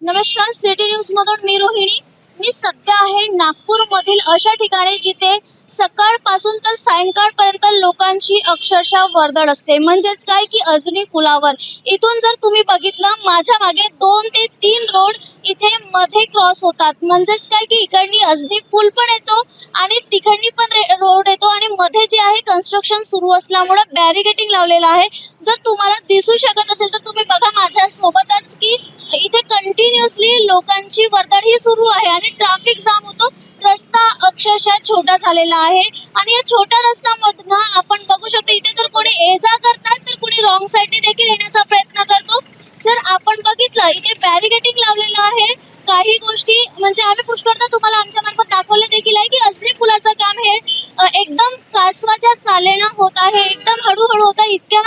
नमस्कार, city news मधून मी रोहिणी. मी सध्या आहे नागपूरमधील अशा ठिकाणी जिथे सकाळपासून तर सायंकाळपर्यंत लोकांची अक्षरशः वर्दळ असते. म्हणजेच काय की अजनी पुलावर इथून जर तुम्ही बघितलं, माझ्या मागे 2 ते 3 रोड इथे मध्ये क्रॉस होतात. म्हणजेच काय की इकडनी अजनी पूल पण येतो आणि तिकडनी पण रोड येतो आणि मध्ये जे आहे कन्स्ट्रक्शन सुरू असल्यामुळे बॅरिगेटिंग लावलेलं आहे. जर तुम्हाला दिसू शकत असेल तर तुम्ही बघा माझ्या सोबतच की इथे कंटिन्युअसली लोकांची वर्दळ ही सुरू आहे आणि ट्रॅफिक जाम होतो. रस्ता अक्षरशः छोटा झालेला आहे आणि या छोट्या रस्त्यामधनं आपण बघू शकतो इथे तर कोणी ये जा करतात तर कोणी रॉंग साईडने देखील येण्याचा प्रयत्न करतो. जर आपण बघितलं इथे बॅरिगेटिंग लावलेलं आहे. काही गोष्टी म्हणजे आम्ही पुष्कळदा तुम्हाला आमच्या मार्फत दाखवलं देखील आहे की अजनी पुलाचं काम हे एकदम कासवाच्या चालेनं होत आहे. एकदम हळूहळू होत आहे. इतक्या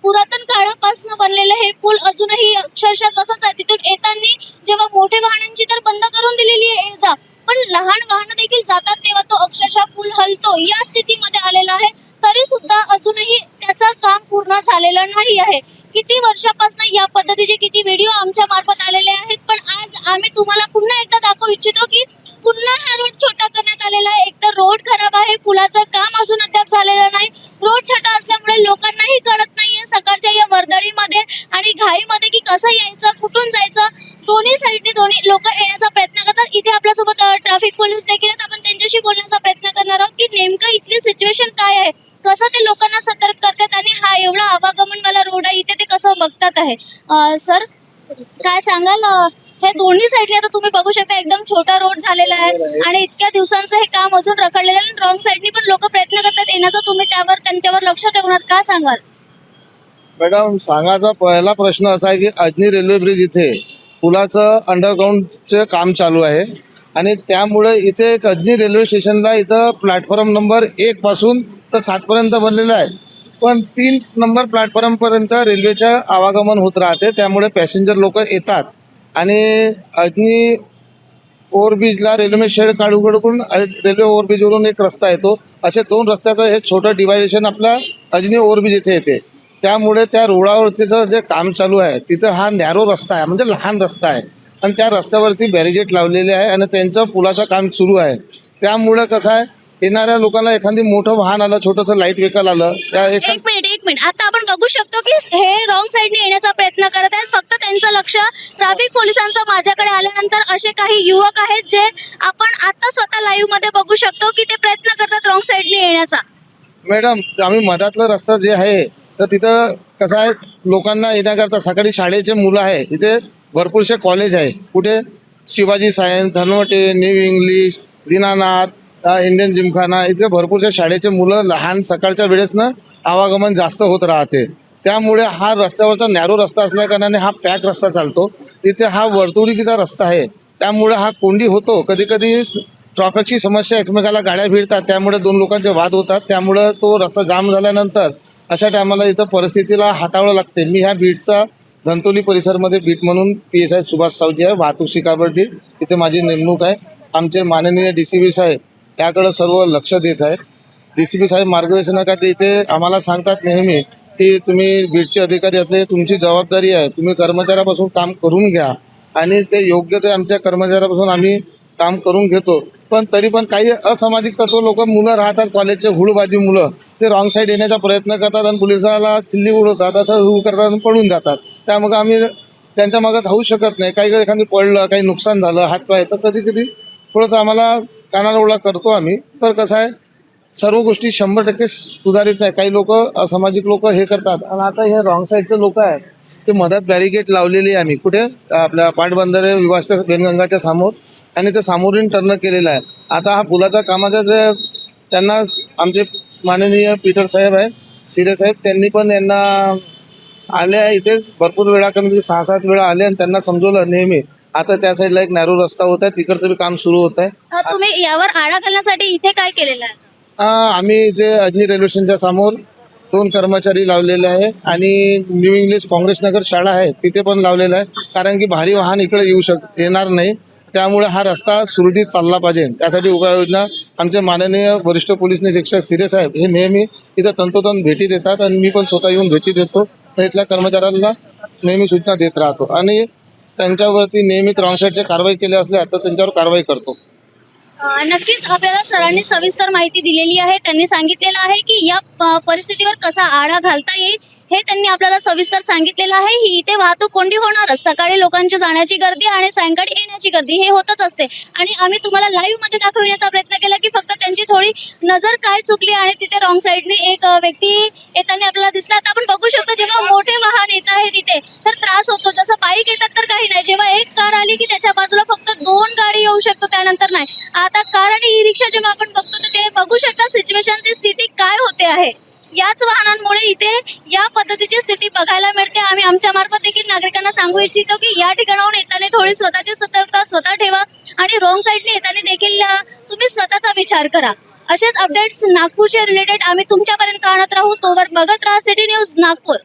पुरातन काळापासून बनलेलं हे पूल अजूनही अक्षरशः तसंच आहे. तिथून येताना जेव्हा मोठे वाहनांची तर बंद करून दिलेली आहे ये जा, पण लहान वाहनं देखील जातात तेव्हा तो अक्षरशः पूल हलतो या स्थितीमध्ये आलेला आहे. तरी सुद्धा अजूनही त्याचं काम पूर्ण झालेलं नाही आहे. किती वर्षापासून या पद्धतीचे किती व्हिडिओ आमच्या मार्फत आलेले आहेत, पण आज आम्ही तुम्हाला पुन्हा एकदा दाखवू इच्छितो की पुन्हा हा रोड छोटा करण्यात आलेला आहे. एकतर रोड खराब आहे, पुलाचं काम अजून अद्याप झालेलं नाही. रोड छोटा असल्यामुळे लोकांनाही कळत नाहीये सकाळच्या या वर्दळीमध्ये आणि घाईमध्ये की कसं यायचं, कुठून जायचं. दोन्ही साईडने दोन्ही लोक येण्याचा प्रयत्न करतात. इथे आपल्यासोबत ट्रॅफिक पोलीस देखील आहेत. आपण त्यांच्याशी बोलण्याचा प्रयत्न करणार आहोत की नेमकं इथली सिच्युएशन काय आहे, कसं ते लोकांना सतर्क करतात आणि हा एवढा आवागमनवाला रोड आहे इथे ते कसं बघतात आहे. सर काय सांगाल, हे दोन्ही साईडने आता तुम्ही बघू शकता एकदम छोटा रोड झालेला आहे आणि इतक्या दिवसांचं हे काम अजून रखडलेलं आहे. रॉंग साईडनी पण लोक प्रयत्न करतात येण्याचा. तुम्ही त्यावर त्यांच्यावर लक्ष ठेवणार का सांगाल? मॅडम, सांगायचा पहिला प्रश्न असा आहे की अजनी रेल्वे ब्रिज इथे पुलाचं अंडरग्राऊंडचं काम चालू आहे आणि त्यामुळे इथे एक अजनी रेल्वे स्टेशनला इथं प्लॅटफॉर्म नंबर 1 पासून तर 7 पर्यंत बनलेलं आहे, पण 3 नंबर प्लॅटफॉर्मपर्यंत रेल्वेचं आवागमन होत राहते. त्यामुळे पॅसेंजर लोक येतात आणि अजनी ओव्हरब्रिजला रेल्वे शेड काढून रेल्वे ओव्हरब्रिजवरून एक रस्ता येतो. असे 2 रस्त्याचं हे छोटं डिवायडेशन आपला अजनी ओव्हरब्रिज इथे येते. त्यामुळे त्या रोडावरतीचं जे काम चालू आहे तिथं हा नॅरो रस्ता आहे, म्हणजे लहान रस्ता आहे आणि त्या रस्त्यावरती बॅरिगेट लावलेले आहे आणि त्यांचं पुलाचं काम सुरू आहे. त्यामुळे कसं आहे, येणाऱ्या लोकांना एखादी मोठं वाहन आलं, छोटंसं लाईट व्हेकल आलं त्या एक मिनिट आता आपण बघू शकतो की हे रॉंग साईडने येण्याचा प्रयत्न करत आहेत. फक्त त्यांचं लक्ष ट्रॅफिक पोलिसांचं माझ्याकडे आल्यानंतर असे काही युवक आहेत जे आपण आता स्वतः लाईव्ह मध्ये बघू शकतो की ते प्रयत्न करतात रॉंग साईडने येण्याचा. मॅडम, आम्ही मधातला रस्ता जे आहे तर तिथं कसं आहे, लोकांना येण्याकरता सकाळी शाळेचे मुलं आहे. इथे भरपूरसे कॉलेज आहे. कुठे Shivaji science, Dhanwate, new English, Dinanath, Indian Gymkhana, इतके भरपूरशा शाळेचे मुलं लहान सकाळच्या वेळेसनं आवागमन जास्त होत राहते. त्यामुळे हा रस्त्यावरचा नॅरो रस्ता असल्याकारणाने हा पॅक रस्ता चालतो. इथे हा वर्तुळिकीचा रस्ता आहे, त्यामुळे हा कोंडी होतो. कधी कधी ट्रॅफिकची समस्या, एकमेकाला गाड्या भिडतात, त्यामुळे 2 लोकांचे वाद होतात. त्यामुळं तो रस्ता जाम झाल्यानंतर अशा टायमाला इथं परिस्थितीला हाताळावं लागते. मी ह्या बीटचा धंतोली परिसरमध्ये बीट म्हणून PSI सुभाष सावजी आहे, वाहतूक शिकाबर्डी, इथे माझी नेमणूक आहे. आमचे माननीय DCP साहेब त्याकडं सर्व लक्ष देत आहेत. DCP साहेब मार्गदर्शनासाठी इथे आम्हाला सांगतात नेहमी की तुम्ही बीटचे अधिकारी असले, तुमची जबाबदारी आहे, तुम्ही कर्मचाऱ्यापासून काम करून घ्या आणि ते योग्य ते आमच्या कर्मचाऱ्यापासून आम्ही काम करून घेतो. पण तरी पण काही असामाजिक तत्व लोक मुलं राहतात, कॉलेजचे हुळबाजी मुलं, ते रॉंग साईड येण्याचा प्रयत्न करतात आणि पोलिसाला खिल्ली उडवतात, असं हू करतात आणि पळून जातात. त्यामुळे आम्ही त्यांच्या मागं धावू शकत नाही. काही एखादी पडलं, काही नुकसान झालं हातपाय, तर कधी कधी थोडंसं आम्हाला कानाला ओळा करतो आम्ही. तर कसं आहे, सर्व गोष्टी 100% सुधारित नाही. काही लोक असामाजिक लोक हे करतात आणि आता हे रॉंग साईडचे लोक आहेत ते मधात बॅरिगेट लावलेली आहे. आम्ही कुठे आपल्या पाटबंधारे विवासच्या बेनगंगाच्या समोर आणि ते सामोरीन टर्न केलेलं आहे. आता हा पुलाचा कामाचा जे त्यांना आमचे माननीय पीटर साहेब आहे, सिरे साहेब, त्यांनी पण यांना आले आहे इथे भरपूर वेळा, कमी 6-7 वेळा आले आणि त्यांना समजवलं नेहमी. आता त्या साईडला एक नॅरो रस्ता होत आहे, तिकडचं बी काम सुरू होत आहे. तुम्ही यावर आळा घालण्यासाठी इथे काय केलेलं आहे? आम्ही इथे अजनी रेल्वे स्टेशनच्या समोर 2 कर्मचारी लावलेले आहे आणि न्यू इंग्लिश काँग्रेसनगर शाळा आहे तिथे पण लावलेलं आहे. कारण की भारी वाहन इकडे येणार नाही, त्यामुळे हा रस्ता सुरळीत चालला पाहिजे. त्यासाठी उपाययोजना आमचे माननीय वरिष्ठ पोलीस निरीक्षक सिरे साहेब हे नेहमी इथं तंतोतंत भेटी देतात आणि मी पण स्वतः येऊन भेटी देतो. तर इथल्या कर्मचाऱ्यांना नेहमी सूचना देत राहतो आणि त्यांच्यावरती नियमित रॉंग साईडचे कारवाई केली असल्या तर त्यांच्यावर कारवाई करतो. नक्कीच आपल्याला सरांनी सविस्तर माहिती दिलेली आहे. त्यांनी सांगितलेलं आहे की या परिस्थितीवर कसा आळा घालता येईल हे त्यांनी आपल्याला सविस्तर सांगितलेलं आहे. ही इथे वाहतूक कोंडी होणारच. सकाळी लोकांची जाण्याची गर्दी आणि सायंकाळी येण्याची गर्दी हे होतच असते. आणि आम्ही तुम्हाला लाईव्ह मध्ये दाखवण्याचा प्रयत्न केला की फक्त त्यांची थोडी नजर काय चुकली आणि तिथे रॉंग साईडने एक व्यक्ती येताना आपल्याला दिसला. आता आपण बघू शकतो जेव्हा मोठे वाहन येत आहे तिथे तर त्रास होतो. जसं बाईक येतात तर काही नाही, जेव्हा एक कार आली की त्याच्या बाजूला फक्त 2 गाडी येऊ शकतो, त्यानंतर नाही. आता कार आणि ई रिक्षा जेव्हा आपण बघतो तर ते बघू शकता सिच्युएशन, ती स्थिती काय होते आहे. याच वाहनांमुळे इथे या पद्धतीची स्थिती बघायला मिळते. आम्ही आमच्या मार्फत देखील नागरिकांना सांगू इच्छितो की या ठिकाणाहून येताना थोडी स्वतःची सतर्कता स्वतः ठेवा आणि रॉंग साईडने येताना देखील तुम्ही स्वतःचा विचार करा. असेच अपडेट्स नागपूरचे रिलेटेड आम्ही तुमच्यापर्यंत आणत राहू. तोवर बघत राहा सिटी न्यूज नागपूर.